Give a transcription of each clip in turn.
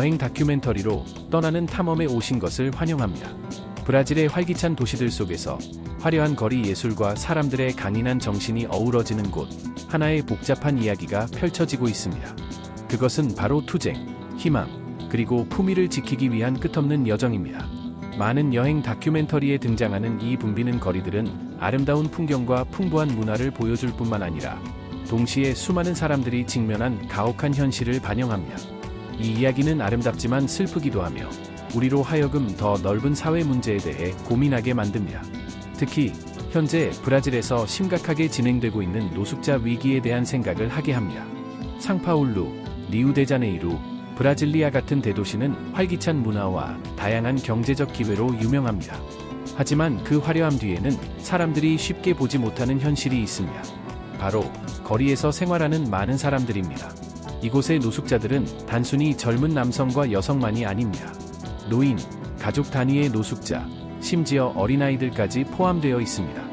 여행 다큐멘터리로 떠나는 탐험에 오신 것을 환영합니다. 브라질의 활기찬 도시들 속에서 화려한 거리 예술과 사람들의 강인한 정신이 어우러지는 곳, 하나의 복잡한 이야기가 펼쳐지고 있습니다. 그것은 바로 투쟁, 희망, 그리고 품위를 지키기 위한 끝없는 여정입니다. 많은 여행 다큐멘터리에 등장하는 이 붐비는 거리들은 아름다운 풍경과 풍부한 문화를 보여줄 뿐만 아니라 동시에 수많은 사람들이 직면한 가혹한 현실을 반영합니다. 이 이야기는 아름답지만 슬프기도 하며 우리로 하여금 더 넓은 사회 문제에 대해 고민하게 만듭니다. 특히 현재 브라질에서 심각하게 진행되고 있는 노숙자 위기에 대한 생각을 하게 합니다. 상파울루, 리우데자네이루, 브라질리아 같은 대도시는 활기찬 문화와 다양한 경제적 기회로 유명합니다. 하지만 그 화려함 뒤에는 사람들이 쉽게 보지 못하는 현실이 있습니다. 바로 거리에서 생활하는 많은 사람들입니다. 이곳의 노숙자들은 단순히 젊은 남성과 여성만이 아닙니다. 노인, 가족 단위의 노숙자, 심지어 어린아이들까지 포함되어 있습니다.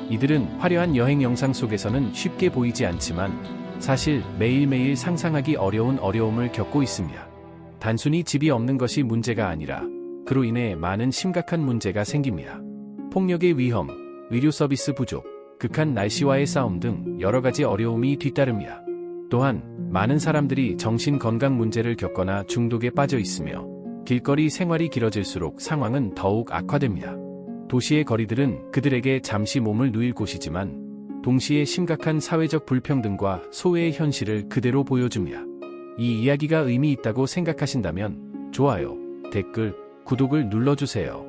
이들은 화려한 여행 영상 속에서는 쉽게 보이지 않지만 사실 매일매일 상상하기 어려운 어려움을 겪고 있습니다. 단순히 집이 없는 것이 문제가 아니라 그로 인해 많은 심각한 문제가 생깁니다. 폭력의 위험, 의료 서비스 부족, 극한 날씨와의 싸움 등 여러 가지 어려움이 뒤따릅니다. 또한 많은 사람들이 정신 건강 문제를 겪거나 중독에 빠져 있으며 길거리 생활이 길어질수록 상황은 더욱 악화됩니다. 도시의 거리들은 그들에게 잠시 몸을 누일 곳이지만 동시에 심각한 사회적 불평등과 소외의 현실을 그대로 보여줍니다. 이 이야기가 의미 있다고 생각하신다면 좋아요, 댓글, 구독을 눌러주세요.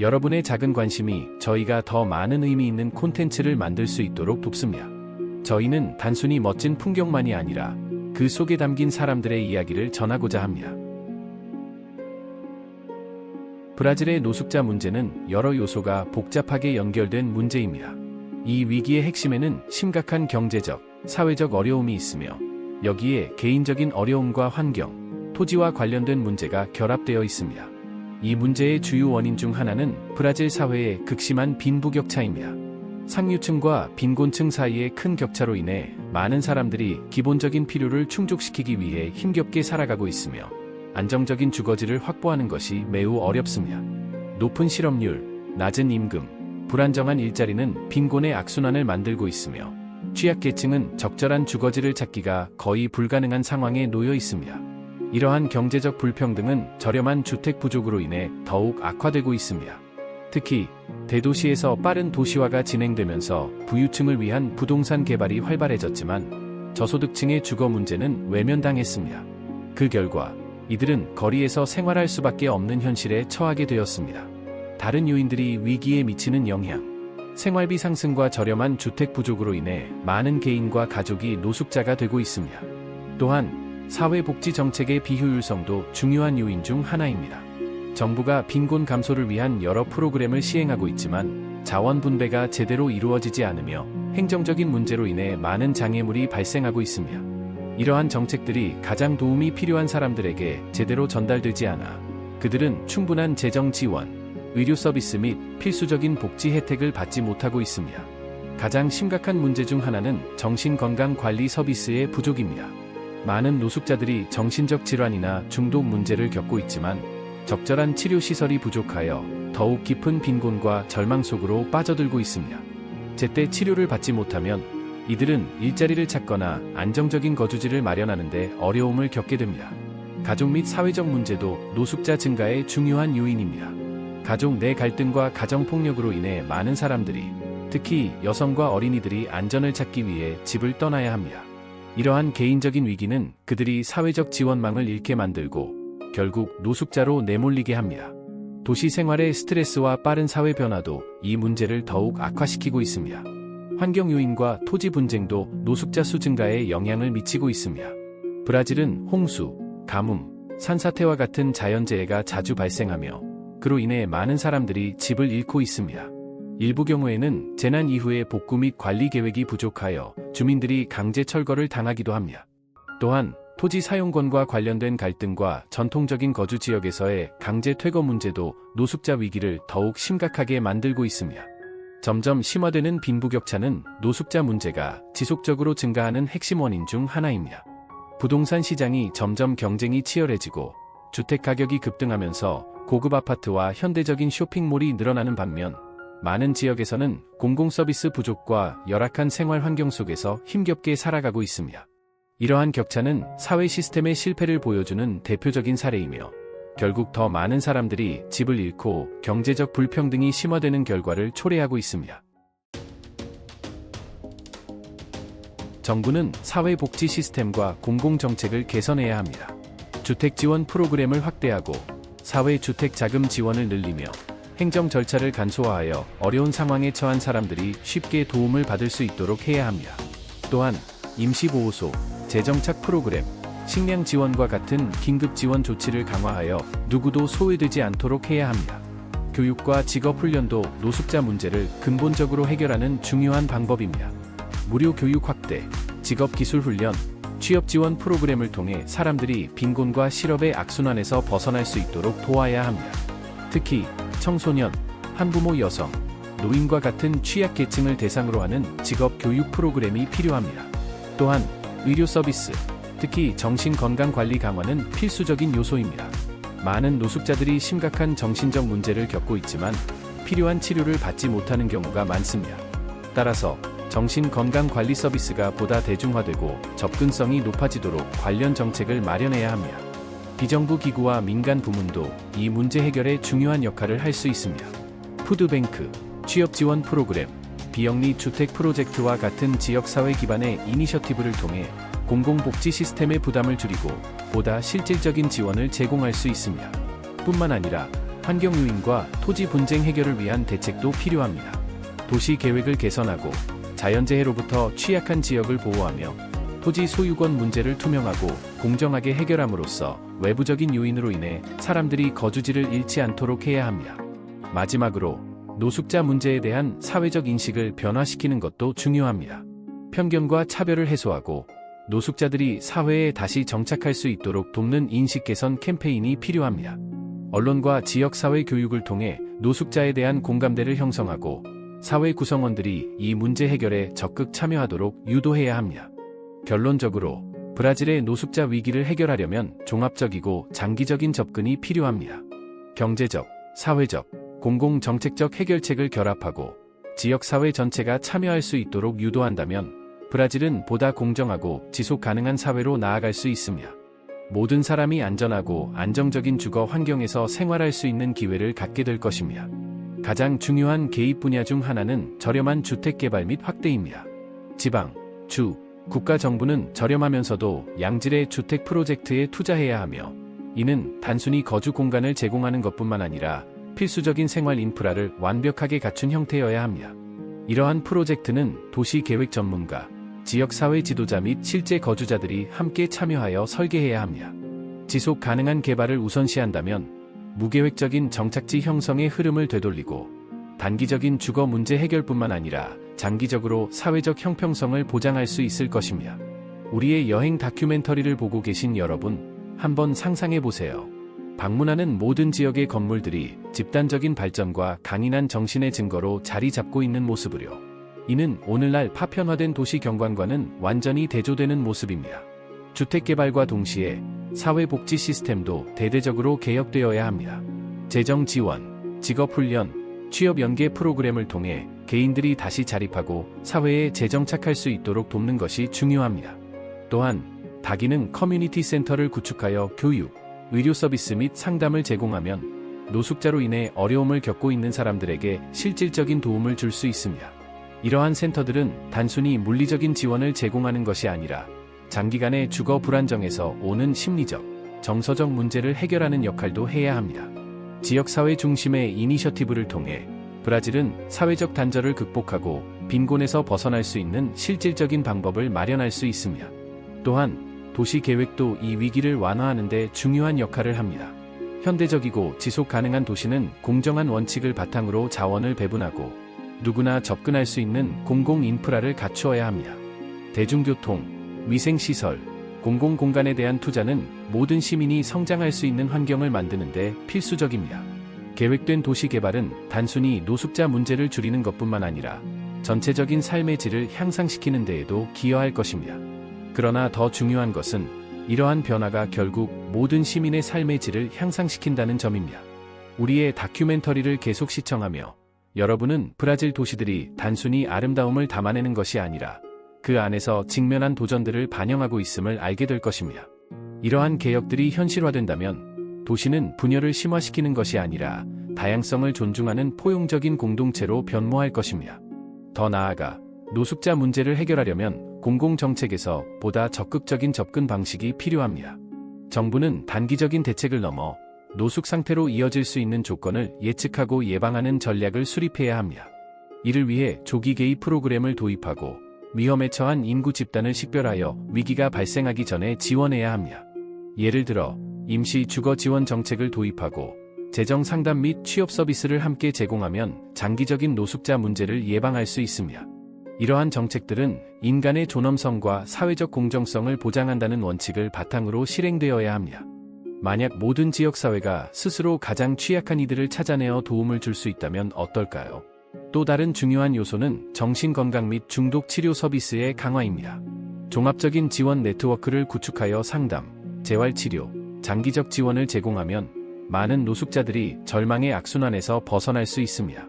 여러분의 작은 관심이 저희가 더 많은 의미 있는 콘텐츠를 만들 수 있도록 돕습니다. 저희는 단순히 멋진 풍경만이 아니라 그 속에 담긴 사람들의 이야기를 전하고자 합니다. 브라질의 노숙자 문제는 여러 요소가 복잡하게 연결된 문제입니다. 이 위기의 핵심에는 심각한 경제적, 사회적 어려움이 있으며 여기에 개인적인 어려움과 환경, 토지와 관련된 문제가 결합되어 있습니다. 이 문제의 주요 원인 중 하나는 브라질 사회의 극심한 빈부격차입니다. 상류층과 빈곤층 사이의 큰 격차로 인해 많은 사람들이 기본적인 필요를 충족시키기 위해 힘겹게 살아가고 있으며 안정적인 주거지를 확보하는 것이 매우 어렵습니다. 높은 실업률, 낮은 임금, 불안정한 일자리는 빈곤의 악순환을 만들고 있으며 취약계층은 적절한 주거지를 찾기가 거의 불가능한 상황에 놓여 있습니다. 이러한 경제적 불평등은 저렴한 주택 부족으로 인해 더욱 악화되고 있습니다. 특히 대도시에서 빠른 도시화가 진행되면서 부유층을 위한 부동산 개발이 활발해졌지만 저소득층의 주거 문제는 외면당했습니다. 그 결과 이들은 거리에서 생활할 수밖에 없는 현실에 처하게 되었습니다. 다른 요인들이 위기에 미치는 영향, 생활비 상승과 저렴한 주택 부족으로 인해 많은 개인과 가족이 노숙자가 되고 있습니다. 또한 사회복지 정책의 비효율성도 중요한 요인 중 하나입니다. 정부가 빈곤 감소를 위한 여러 프로그램을 시행하고 있지만 자원 분배가 제대로 이루어지지 않으며 행정적인 문제로 인해 많은 장애물이 발생하고 있습니다. 이러한 정책들이 가장 도움이 필요한 사람들에게 제대로 전달되지 않아 그들은 충분한 재정 지원, 의료 서비스 및 필수적인 복지 혜택을 받지 못하고 있습니다. 가장 심각한 문제 중 하나는 정신건강관리 서비스의 부족입니다. 많은 노숙자들이 정신적 질환이나 중독 문제를 겪고 있지만 적절한 치료시설이 부족하여 더욱 깊은 빈곤과 절망 속으로 빠져들고 있습니다. 제때 치료를 받지 못하면 이들은 일자리를 찾거나 안정적인 거주지를 마련하는 데 어려움을 겪게 됩니다. 가족 및 사회적 문제도 노숙자 증가의 중요한 요인입니다. 가족 내 갈등과 가정폭력으로 인해 많은 사람들이, 특히 여성과 어린이들이 안전을 찾기 위해 집을 떠나야 합니다. 이러한 개인적인 위기는 그들이 사회적 지원망을 잃게 만들고 결국 노숙자로 내몰리게 합니다. 도시 생활의 스트레스와 빠른 사회 변화도 이 문제를 더욱 악화시키고 있습니다. 환경 요인과 토지 분쟁도 노숙자 수 증가에 영향을 미치고 있습니다. 브라질은 홍수, 가뭄, 산사태와 같은 자연재해가 자주 발생하며 그로 인해 많은 사람들이 집을 잃고 있습니다. 일부 경우에는 재난 이후의 복구 및 관리 계획이 부족하여 주민들이 강제 철거를 당하기도 합니다. 또한 토지 사용권과 관련된 갈등과 전통적인 거주 지역에서의 강제 퇴거 문제도 노숙자 위기를 더욱 심각하게 만들고 있습니다. 점점 심화되는 빈부격차는 노숙자 문제가 지속적으로 증가하는 핵심 원인 중 하나입니다. 부동산 시장이 점점 경쟁이 치열해지고 주택 가격이 급등하면서 고급 아파트와 현대적인 쇼핑몰이 늘어나는 반면 많은 지역에서는 공공서비스 부족과 열악한 생활 환경 속에서 힘겹게 살아가고 있습니다. 이러한 격차는 사회 시스템의 실패를 보여주는 대표적인 사례이며 결국 더 많은 사람들이 집을 잃고 경제적 불평등이 심화되는 결과를 초래하고 있습니다. 정부는 사회복지 시스템과 공공정책을 개선해야 합니다. 주택 지원 프로그램을 확대하고 사회주택 자금 지원을 늘리며 행정 절차를 간소화하여 어려운 상황에 처한 사람들이 쉽게 도움을 받을 수 있도록 해야 합니다. 또한 임시보호소, 재정착 프로그램, 식량 지원과 같은 긴급 지원 조치를 강화하여 누구도 소외되지 않도록 해야 합니다. 교육과 직업 훈련도 노숙자 문제를 근본적으로 해결하는 중요한 방법입니다. 무료 교육 확대, 직업 기술 훈련, 취업 지원 프로그램을 통해 사람들이 빈곤과 실업의 악순환에서 벗어날 수 있도록 도와야 합니다. 특히 청소년, 한부모 여성, 노인과 같은 취약계층을 대상으로 하는 직업 교육 프로그램이 필요합니다. 또한 의료 서비스, 특히 정신건강관리 강화는 필수적인 요소입니다. 많은 노숙자들이 심각한 정신적 문제를 겪고 있지만 필요한 치료를 받지 못하는 경우가 많습니다. 따라서 정신건강관리 서비스가 보다 대중화되고 접근성이 높아지도록 관련 정책을 마련해야 합니다. 비정부 기구와 민간 부문도 이 문제 해결에 중요한 역할을 할 수 있습니다. 푸드뱅크, 취업 지원 프로그램, 비영리 주택 프로젝트와 같은 지역사회 기반의 이니셔티브를 통해 공공복지 시스템의 부담을 줄이고 보다 실질적인 지원을 제공할 수 있습니다. 뿐만 아니라 환경 유인과 토지 분쟁 해결을 위한 대책도 필요합니다. 도시 계획을 개선하고 자연재해로부터 취약한 지역을 보호하며 토지 소유권 문제를 투명하고 공정하게 해결함으로써 외부적인 요인으로 인해 사람들이 거주지를 잃지 않도록 해야 합니다. 마지막으로 노숙자 문제에 대한 사회적 인식을 변화시키는 것도 중요합니다. 편견과 차별을 해소하고 노숙자들이 사회에 다시 정착할 수 있도록 돕는 인식 개선 캠페인이 필요합니다. 언론과 지역사회 교육을 통해 노숙자에 대한 공감대를 형성하고 사회 구성원들이 이 문제 해결에 적극 참여하도록 유도해야 합니다. 결론적으로 브라질의 노숙자 위기를 해결하려면 종합적이고 장기적인 접근이 필요합니다. 경제적, 사회적, 공공정책적 해결책을 결합하고 지역사회 전체가 참여할 수 있도록 유도한다면 브라질은 보다 공정하고 지속 가능한 사회로 나아갈 수 있습니다. 모든 사람이 안전하고 안정적인 주거 환경에서 생활할 수 있는 기회를 갖게 될 것입니다. 가장 중요한 개입 분야 중 하나는 저렴한 주택 개발 및 확대입니다. 지방, 주, 국가 정부는 저렴하면서도 양질의 주택 프로젝트에 투자해야 하며 이는 단순히 거주 공간을 제공하는 것뿐만 아니라 필수적인 생활 인프라를 완벽하게 갖춘 형태여야 합니다. 이러한 프로젝트는 도시 계획 전문가, 지역사회 지도자 및 실제 거주자들이 함께 참여하여 설계해야 합니다. 지속 가능한 개발을 우선시한다면 무계획적인 정착지 형성의 흐름을 되돌리고 단기적인 주거 문제 해결뿐만 아니라 장기적으로 사회적 형평성을 보장할 수 있을 것입니다. 우리의 여행 다큐멘터리를 보고 계신 여러분, 한번 상상해 보세요. 방문하는 모든 지역의 건물들이 집단적인 발전과 강인한 정신의 증거로 자리 잡고 있는 모습을요. 이는 오늘날 파편화된 도시 경관과는 완전히 대조되는 모습입니다. 주택개발과 동시에 사회복지 시스템도 대대적으로 개혁되어야 합니다. 재정 지원, 직업훈련, 취업 연계 프로그램을 통해 개인들이 다시 자립하고 사회에 재정착할 수 있도록 돕는 것이 중요합니다. 또한 다기능 커뮤니티 센터를 구축하여 교육, 의료 서비스 및 상담을 제공하면 노숙자로 인해 어려움을 겪고 있는 사람들에게 실질적인 도움을 줄 수 있습니다. 이러한 센터들은 단순히 물리적인 지원을 제공하는 것이 아니라 장기간의 주거 불안정에서 오는 심리적, 정서적 문제를 해결하는 역할도 해야 합니다. 지역사회 중심의 이니셔티브를 통해 브라질은 사회적 단절을 극복하고 빈곤에서 벗어날 수 있는 실질적인 방법을 마련할 수 있습니다. 또한 도시 계획도 이 위기를 완화하는 데 중요한 역할을 합니다. 현대적이고 지속 가능한 도시는 공정한 원칙을 바탕으로 자원을 배분하고 누구나 접근할 수 있는 공공 인프라를 갖추어야 합니다. 대중교통, 위생시설, 공공공간에 대한 투자는 모든 시민이 성장할 수 있는 환경을 만드는 데 필수적입니다. 계획된 도시 개발은 단순히 노숙자 문제를 줄이는 것뿐만 아니라 전체적인 삶의 질을 향상시키는 데에도 기여할 것입니다. 그러나 더 중요한 것은 이러한 변화가 결국 모든 시민의 삶의 질을 향상시킨다는 점입니다. 우리의 다큐멘터리를 계속 시청하며 여러분은 브라질 도시들이 단순히 아름다움을 담아내는 것이 아니라 그 안에서 직면한 도전들을 반영하고 있음을 알게 될 것입니다. 이러한 개혁들이 현실화된다면 도시는 분열을 심화시키는 것이 아니라 다양성을 존중하는 포용적인 공동체로 변모할 것입니다. 더 나아가 노숙자 문제를 해결하려면 공공정책에서 보다 적극적인 접근 방식이 필요합니다. 정부는 단기적인 대책을 넘어 노숙 상태로 이어질 수 있는 조건을 예측하고 예방하는 전략을 수립해야 합니다. 이를 위해 조기 개입 프로그램을 도입하고 위험에 처한 인구 집단을 식별하여 위기가 발생하기 전에 지원해야 합니다. 예를 들어 임시 주거 지원 정책을 도입하고 재정 상담 및 취업 서비스를 함께 제공하면 장기적인 노숙자 문제를 예방할 수 있습니다. 이러한 정책들은 인간의 존엄성과 사회적 공정성을 보장한다는 원칙을 바탕으로 실행되어야 합니다. 만약 모든 지역사회가 스스로 가장 취약한 이들을 찾아내어 도움을 줄 수 있다면 어떨까요? 또 다른 중요한 요소는 정신건강 및 중독 치료 서비스의 강화입니다. 종합적인 지원 네트워크를 구축하여 상담, 재활치료, 장기적 지원을 제공하면 많은 노숙자들이 절망의 악순환에서 벗어날 수 있습니다.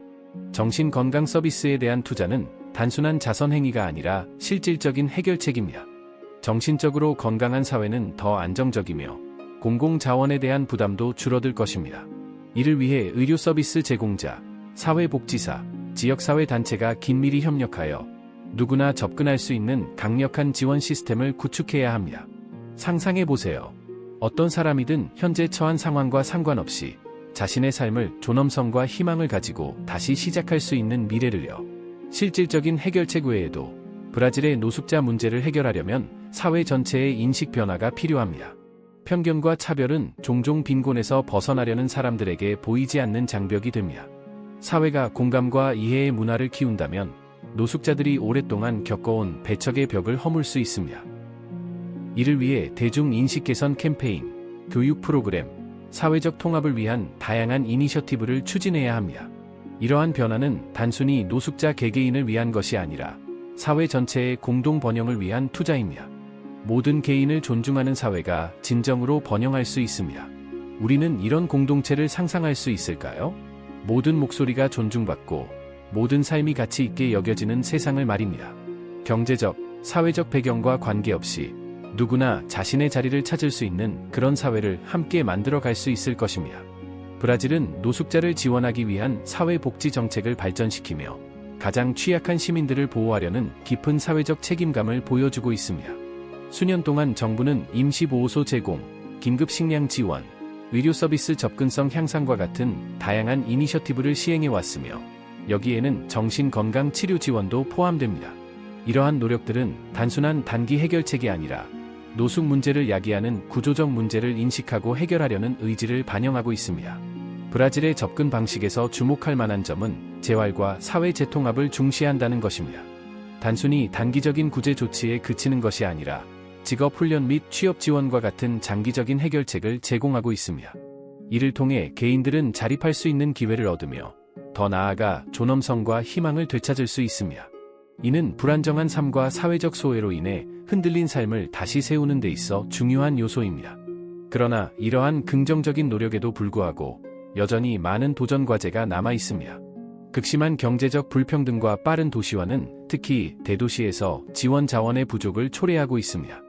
정신건강 서비스에 대한 투자는 단순한 자선 행위가 아니라 실질적인 해결책입니다. 정신적으로 건강한 사회는 더 안정적이며 공공자원에 대한 부담도 줄어들 것입니다. 이를 위해 의료 서비스 제공자, 사회복지사, 지역사회단체가 긴밀히 협력하여 누구나 접근할 수 있는 강력한 지원 시스템을 구축해야 합니다. 상상해보세요. 어떤 사람이든 현재 처한 상황과 상관없이 자신의 삶을 존엄성과 희망을 가지고 다시 시작할 수 있는 미래를요. 실질적인 해결책 외에도 브라질의 노숙자 문제를 해결하려면 사회 전체의 인식 변화가 필요합니다. 편견과 차별은 종종 빈곤에서 벗어나려는 사람들에게 보이지 않는 장벽이 됩니다. 사회가 공감과 이해의 문화를 키운다면 노숙자들이 오랫동안 겪어온 배척의 벽을 허물 수 있습니다. 이를 위해 대중인식 개선 캠페인, 교육 프로그램, 사회적 통합을 위한 다양한 이니셔티브를 추진해야 합니다. 이러한 변화는 단순히 노숙자 개개인을 위한 것이 아니라 사회 전체의 공동 번영을 위한 투자입니다. 모든 개인을 존중하는 사회가 진정으로 번영할 수 있습니다. 우리는 이런 공동체를 상상할 수 있을까요? 모든 목소리가 존중받고 모든 삶이 가치 있게 여겨지는 세상을 말입니다. 경제적, 사회적 배경과 관계없이 누구나 자신의 자리를 찾을 수 있는 그런 사회를 함께 만들어 갈 수 있을 것입니다. 브라질은 노숙자를 지원하기 위한 사회복지 정책을 발전시키며 가장 취약한 시민들을 보호하려는 깊은 사회적 책임감을 보여주고 있습니다. 수년 동안 정부는 임시보호소 제공, 긴급 식량 지원, 의료 서비스 접근성 향상과 같은 다양한 이니셔티브를 시행해 왔으며 여기에는 정신건강 치료 지원도 포함됩니다. 이러한 노력들은 단순한 단기 해결책이 아니라 노숙 문제를 야기하는 구조적 문제를 인식하고 해결하려는 의지를 반영하고 있습니다. 브라질의 접근 방식에서 주목할 만한 점은 재활과 사회 재통합을 중시한다는 것입니다. 단순히 단기적인 구제 조치에 그치는 것이 아니라 직업 훈련 및 취업 지원과 같은 장기적인 해결책을 제공하고 있습니다. 이를 통해 개인들은 자립할 수 있는 기회를 얻으며 더 나아가 존엄성과 희망을 되찾을 수 있습니다. 이는 불안정한 삶과 사회적 소외로 인해 흔들린 삶을 다시 세우는 데 있어 중요한 요소입니다. 그러나 이러한 긍정적인 노력에도 불구하고 여전히 많은 도전 과제가 남아 있습니다. 극심한 경제적 불평등과 빠른 도시화는 특히 대도시에서 지원 자원의 부족을 초래하고 있습니다.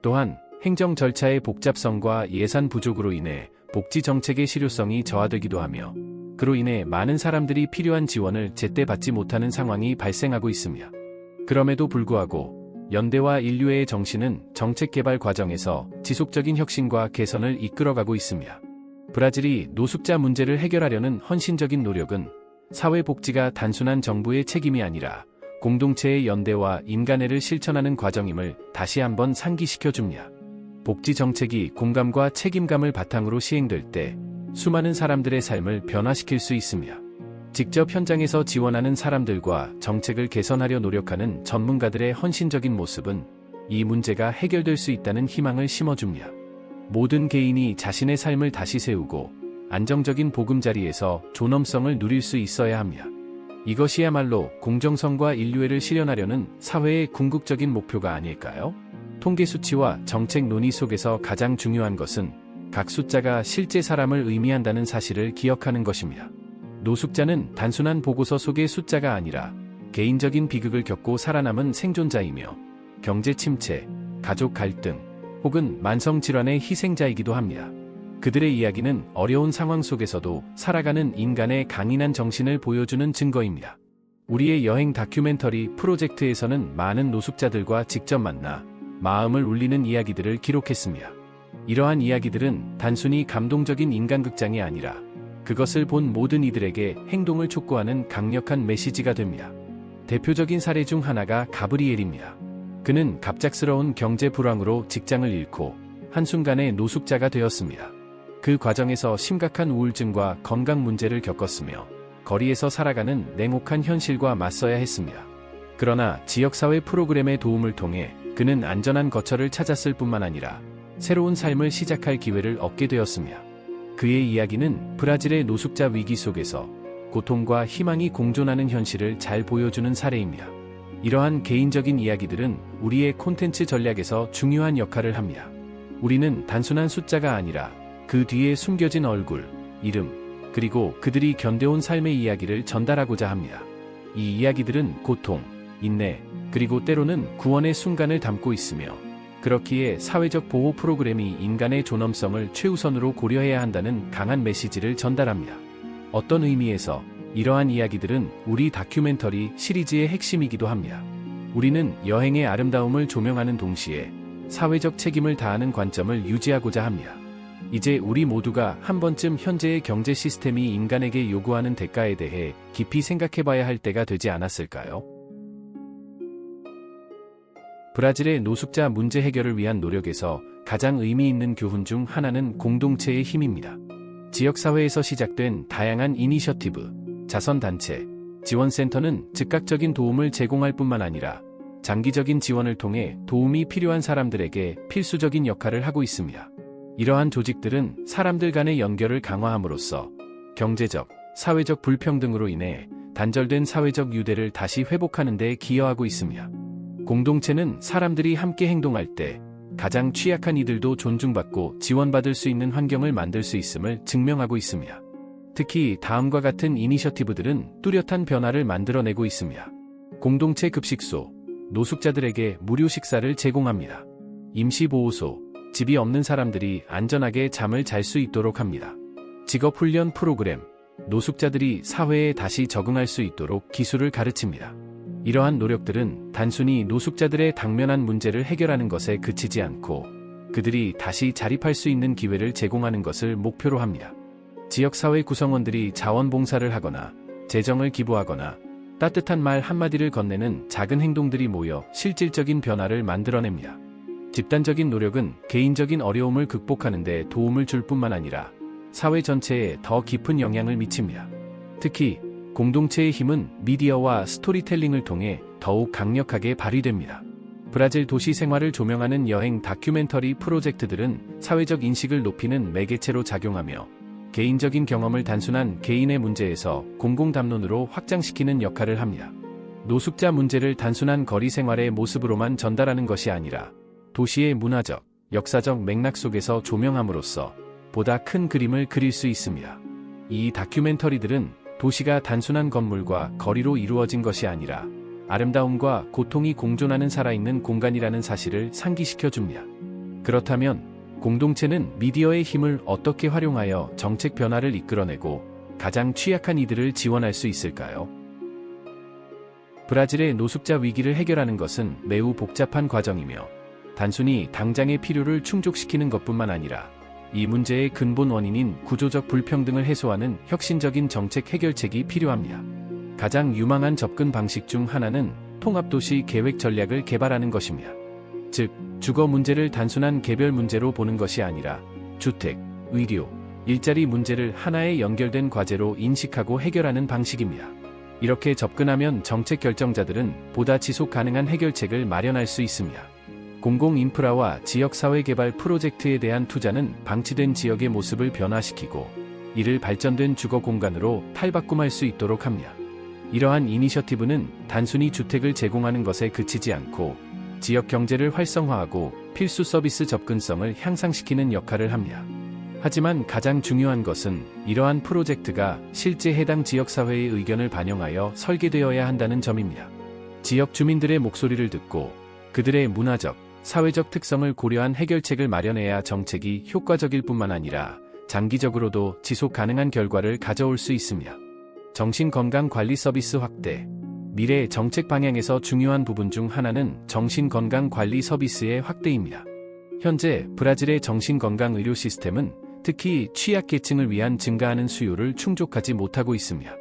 또한 행정 절차의 복잡성과 예산 부족으로 인해 복지 정책의 실효성이 저하되기도 하며 그로 인해 많은 사람들이 필요한 지원을 제때 받지 못하는 상황이 발생하고 있습니다. 그럼에도 불구하고 연대와 인류의 정신은 정책 개발 과정에서 지속적인 혁신과 개선을 이끌어가고 있습니다. 브라질이 노숙자 문제를 해결하려는 헌신적인 노력은 사회복지가 단순한 정부의 책임이 아니라 공동체의 연대와 인간애를 실천하는 과정임을 다시 한번 상기시켜줍니다. 복지 정책이 공감과 책임감을 바탕으로 시행될 때 수많은 사람들의 삶을 변화시킬 수 있습니다. 직접 현장에서 지원하는 사람들과 정책을 개선하려 노력하는 전문가들의 헌신적인 모습은 이 문제가 해결될 수 있다는 희망을 심어줍니다. 모든 개인이 자신의 삶을 다시 세우고 안정적인 보금자리에서 존엄성을 누릴 수 있어야 합니다. 이것이야말로 공정성과 인류애를 실현하려는 사회의 궁극적인 목표가 아닐까요? 통계 수치와 정책 논의 속에서 가장 중요한 것은 각 숫자가 실제 사람을 의미한다는 사실을 기억하는 것입니다. 노숙자는 단순한 보고서 속의 숫자가 아니라 개인적인 비극을 겪고 살아남은 생존자이며 경제 침체, 가족 갈등, 혹은 만성질환의 희생자이기도 합니다. 그들의 이야기는 어려운 상황 속에서도 살아가는 인간의 강인한 정신을 보여주는 증거입니다. 우리의 여행 다큐멘터리 프로젝트에서는 많은 노숙자들과 직접 만나 마음을 울리는 이야기들을 기록했습니다. 이러한 이야기들은 단순히 감동적인 인간극장이 아니라 그것을 본 모든 이들에게 행동을 촉구하는 강력한 메시지가 됩니다. 대표적인 사례 중 하나가 가브리엘입니다. 그는 갑작스러운 경제 불황으로 직장을 잃고 한순간에 노숙자가 되었습니다. 그 과정에서 심각한 우울증과 건강 문제를 겪었으며 거리에서 살아가는 냉혹한 현실과 맞서야 했습니다. 그러나 지역사회 프로그램의 도움을 통해 그는 안전한 거처를 찾았을 뿐만 아니라 새로운 삶을 시작할 기회를 얻게 되었습니다. 그의 이야기는 브라질의 노숙자 위기 속에서 고통과 희망이 공존하는 현실을 잘 보여주는 사례입니다. 이러한 개인적인 이야기들은 우리의 콘텐츠 전략에서 중요한 역할을 합니다. 우리는 단순한 숫자가 아니라 그 뒤에 숨겨진 얼굴, 이름, 그리고 그들이 견뎌온 삶의 이야기를 전달하고자 합니다. 이 이야기들은 고통, 인내, 그리고 때로는 구원의 순간을 담고 있으며 그렇기에 사회적 보호 프로그램이 인간의 존엄성을 최우선으로 고려해야 한다는 강한 메시지를 전달합니다. 어떤 의미에서 이러한 이야기들은 우리 다큐멘터리 시리즈의 핵심이기도 합니다. 우리는 여행의 아름다움을 조명하는 동시에 사회적 책임을 다하는 관점을 유지하고자 합니다. 이제 우리 모두가 한 번쯤 현재의 경제 시스템이 인간에게 요구하는 대가에 대해 깊이 생각해봐야 할 때가 되지 않았을까요? 브라질의 노숙자 문제 해결을 위한 노력에서 가장 의미 있는 교훈 중 하나는 공동체의 힘입니다. 지역사회에서 시작된 다양한 이니셔티브, 자선단체, 지원센터는 즉각적인 도움을 제공할 뿐만 아니라 장기적인 지원을 통해 도움이 필요한 사람들에게 필수적인 역할을 하고 있습니다. 이러한 조직들은 사람들 간의 연결을 강화함으로써 경제적, 사회적 불평등으로 인해 단절된 사회적 유대를 다시 회복하는 데 기여하고 있습니다. 공동체는 사람들이 함께 행동할 때 가장 취약한 이들도 존중받고 지원받을 수 있는 환경을 만들 수 있음을 증명하고 있습니다. 특히 다음과 같은 이니셔티브들은 뚜렷한 변화를 만들어내고 있습니다. 공동체 급식소, 노숙자들에게 무료 식사를 제공합니다. 임시보호소, 집이 없는 사람들이 안전하게 잠을 잘 수 있도록 합니다. 직업훈련 프로그램, 노숙자들이 사회에 다시 적응할 수 있도록 기술을 가르칩니다. 이러한 노력들은 단순히 노숙자들의 당면한 문제를 해결하는 것에 그치지 않고 그들이 다시 자립할 수 있는 기회를 제공하는 것을 목표로 합니다. 지역사회 구성원들이 자원봉사를 하거나 재정을 기부하거나 따뜻한 말 한마디를 건네는 작은 행동들이 모여 실질적인 변화를 만들어냅니다. 집단적인 노력은 개인적인 어려움을 극복하는 데 도움을 줄 뿐만 아니라 사회 전체에 더 깊은 영향을 미칩니다. 특히 공동체의 힘은 미디어와 스토리텔링을 통해 더욱 강력하게 발휘됩니다. 브라질 도시 생활을 조명하는 여행 다큐멘터리 프로젝트들은 사회적 인식을 높이는 매개체로 작용하며 개인적인 경험을 단순한 개인의 문제에서 공공담론으로 확장시키는 역할을 합니다. 노숙자 문제를 단순한 거리 생활의 모습으로만 전달하는 것이 아니라 도시의 문화적, 역사적 맥락 속에서 조명함으로써 보다 큰 그림을 그릴 수 있습니다. 이 다큐멘터리들은 도시가 단순한 건물과 거리로 이루어진 것이 아니라 아름다움과 고통이 공존하는 살아있는 공간이라는 사실을 상기시켜줍니다. 그렇다면 공동체는 미디어의 힘을 어떻게 활용하여 정책 변화를 이끌어내고 가장 취약한 이들을 지원할 수 있을까요? 브라질의 노숙자 위기를 해결하는 것은 매우 복잡한 과정이며 단순히 당장의 필요를 충족시키는 것뿐만 아니라 이 문제의 근본 원인인 구조적 불평등을 해소하는 혁신적인 정책 해결책이 필요합니다. 가장 유망한 접근 방식 중 하나는 통합도시 계획 전략을 개발하는 것입니다. 즉, 주거 문제를 단순한 개별 문제로 보는 것이 아니라 주택, 의료, 일자리 문제를 하나의 연결된 과제로 인식하고 해결하는 방식입니다. 이렇게 접근하면 정책 결정자들은 보다 지속 가능한 해결책을 마련할 수 있습니다. 공공 인프라와 지역사회 개발 프로젝트에 대한 투자는 방치된 지역의 모습을 변화시키고 이를 발전된 주거 공간으로 탈바꿈할 수 있도록 합니다. 이러한 이니셔티브는 단순히 주택을 제공하는 것에 그치지 않고 지역 경제를 활성화하고 필수 서비스 접근성을 향상시키는 역할을 합니다. 하지만 가장 중요한 것은 이러한 프로젝트가 실제 해당 지역사회의 의견을 반영하여 설계되어야 한다는 점입니다. 지역 주민들의 목소리를 듣고 그들의 문화적, 사회적 특성을 고려한 해결책을 마련해야 정책이 효과적일 뿐만 아니라 장기적으로도 지속 가능한 결과를 가져올 수 있습니다. 정신건강관리 서비스 확대. 미래 정책 방향에서 중요한 부분 중 하나는 정신건강관리 서비스의 확대입니다. 현재 브라질의 정신건강 의료 시스템은 특히 취약계층을 위한 증가하는 수요를 충족하지 못하고 있습니다.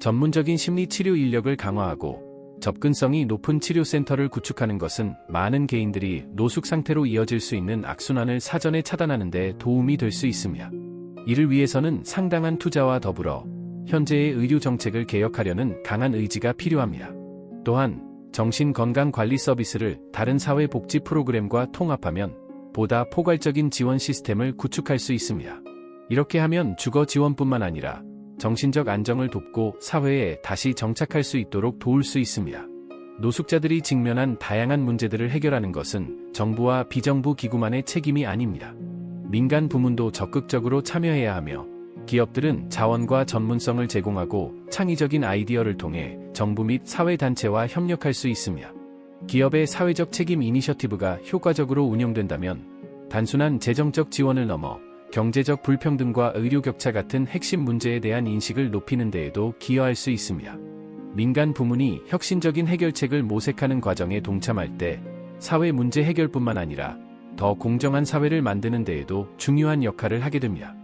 전문적인 심리치료 인력을 강화하고 접근성이 높은 치료센터를 구축하는 것은 많은 개인들이 노숙 상태로 이어질 수 있는 악순환을 사전에 차단하는 데 도움이 될 수 있습니다. 이를 위해서는 상당한 투자와 더불어 현재의 의료 정책을 개혁하려는 강한 의지가 필요합니다. 또한 정신건강관리 서비스를 다른 사회복지 프로그램과 통합하면 보다 포괄적인 지원 시스템을 구축할 수 있습니다. 이렇게 하면 주거 지원뿐만 아니라 정신적 안정을 돕고 사회에 다시 정착할 수 있도록 도울 수 있습니다. 노숙자들이 직면한 다양한 문제들을 해결하는 것은 정부와 비정부 기구만의 책임이 아닙니다. 민간 부문도 적극적으로 참여해야 하며 기업들은 자원과 전문성을 제공하고 창의적인 아이디어를 통해 정부 및 사회단체와 협력할 수 있습니다. 기업의 사회적 책임 이니셔티브가 효과적으로 운영된다면 단순한 재정적 지원을 넘어 경제적 불평등과 의료 격차 같은 핵심 문제에 대한 인식을 높이는 데에도 기여할 수 있습니다. 민간 부문이 혁신적인 해결책을 모색하는 과정에 동참할 때 사회 문제 해결뿐만 아니라 더 공정한 사회를 만드는 데에도 중요한 역할을 하게 됩니다.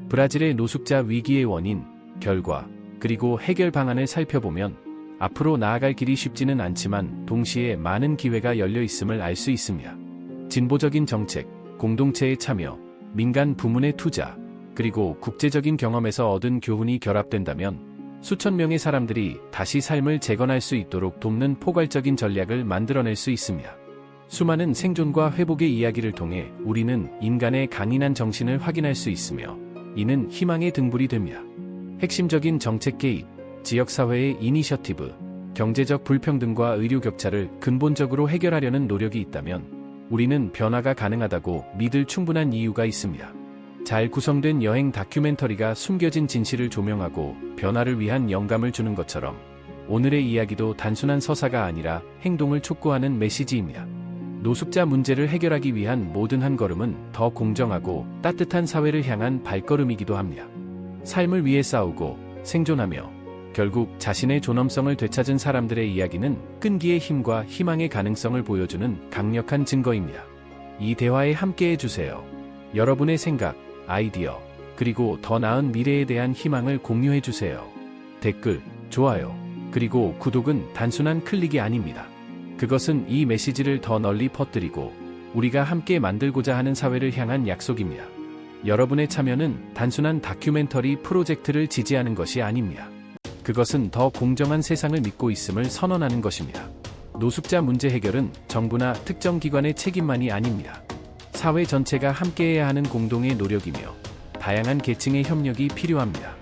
브라질의 노숙자 위기의 원인, 결과, 그리고 해결 방안을 살펴보면 앞으로 나아갈 길이 쉽지는 않지만 동시에 많은 기회가 열려 있음을 알 수 있습니다. 진보적인 정책, 공동체의 참여, 민간 부문의 투자, 그리고 국제적인 경험에서 얻은 교훈이 결합된다면 수천 명의 사람들이 다시 삶을 재건할 수 있도록 돕는 포괄적인 전략을 만들어낼 수 있습니다. 수많은 생존과 회복의 이야기를 통해 우리는 인간의 강인한 정신을 확인할 수 있으며 이는 희망의 등불이 됩니다. 핵심적인 정책 개입, 지역사회의 이니셔티브, 경제적 불평등과 의료 격차를 근본적으로 해결하려는 노력이 있다면 우리는 변화가 가능하다고 믿을 충분한 이유가 있습니다. 잘 구성된 여행 다큐멘터리가 숨겨진 진실을 조명하고 변화를 위한 영감을 주는 것처럼 오늘의 이야기도 단순한 서사가 아니라 행동을 촉구하는 메시지입니다. 노숙자 문제를 해결하기 위한 모든 한 걸음은 더 공정하고 따뜻한 사회를 향한 발걸음이기도 합니다. 삶을 위해 싸우고 생존하며 결국 자신의 존엄성을 되찾은 사람들의 이야기는 끈기의 힘과 희망의 가능성을 보여주는 강력한 증거입니다. 이 대화에 함께해 주세요. 여러분의 생각, 아이디어, 그리고 더 나은 미래에 대한 희망을 공유해 주세요. 댓글, 좋아요, 그리고 구독은 단순한 클릭이 아닙니다. 그것은 이 메시지를 더 널리 퍼뜨리고 우리가 함께 만들고자 하는 사회를 향한 약속입니다. 여러분의 참여는 단순한 다큐멘터리 프로젝트를 지지하는 것이 아닙니다. 그것은 더 공정한 세상을 믿고 있음을 선언하는 것입니다. 노숙자 문제 해결은 정부나 특정 기관의 책임만이 아닙니다. 사회 전체가 함께해야 하는 공동의 노력이며 다양한 계층의 협력이 필요합니다.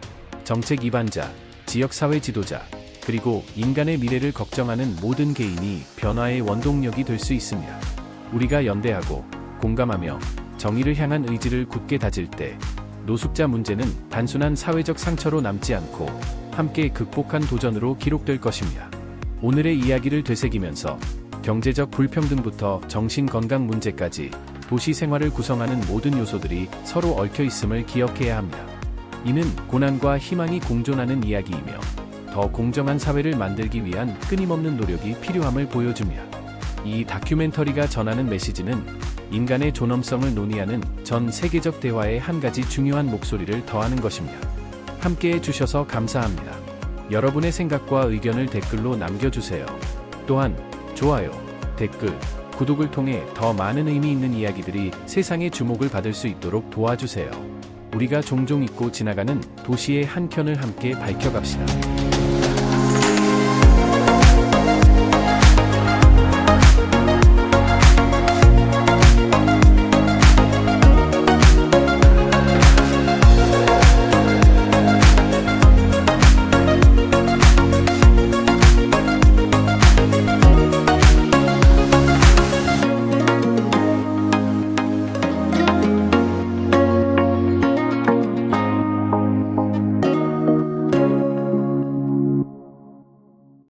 정책 입안자, 지역사회 지도자, 그리고 인간의 미래를 걱정하는 모든 개인이 변화의 원동력이 될 수 있습니다. 우리가 연대하고 공감하며 정의를 향한 의지를 굳게 다질 때 노숙자 문제는 단순한 사회적 상처로 남지 않고 함께 극복한 도전으로 기록될 것입니다. 오늘의 이야기를 되새기면서 경제적 불평등부터 정신건강 문제까지 도시 생활을 구성하는 모든 요소들이 서로 얽혀 있음을 기억해야 합니다. 이는 고난과 희망이 공존하는 이야기이며 더 공정한 사회를 만들기 위한 끊임없는 노력이 필요함을 보여줍니다. 이 다큐멘터리가 전하는 메시지는 인간의 존엄성을 논의하는 전 세계적 대화에 한 가지 중요한 목소리를 더하는 것입니다. 함께해 주셔서 감사합니다. 여러분의 생각과 의견을 댓글로 남겨주세요. 또한 좋아요, 댓글, 구독을 통해 더 많은 의미 있는 이야기들이 세상의 주목을 받을 수 있도록 도와주세요. 우리가 종종 잊고 지나가는 도시의 한 켠을 함께 밝혀갑시다.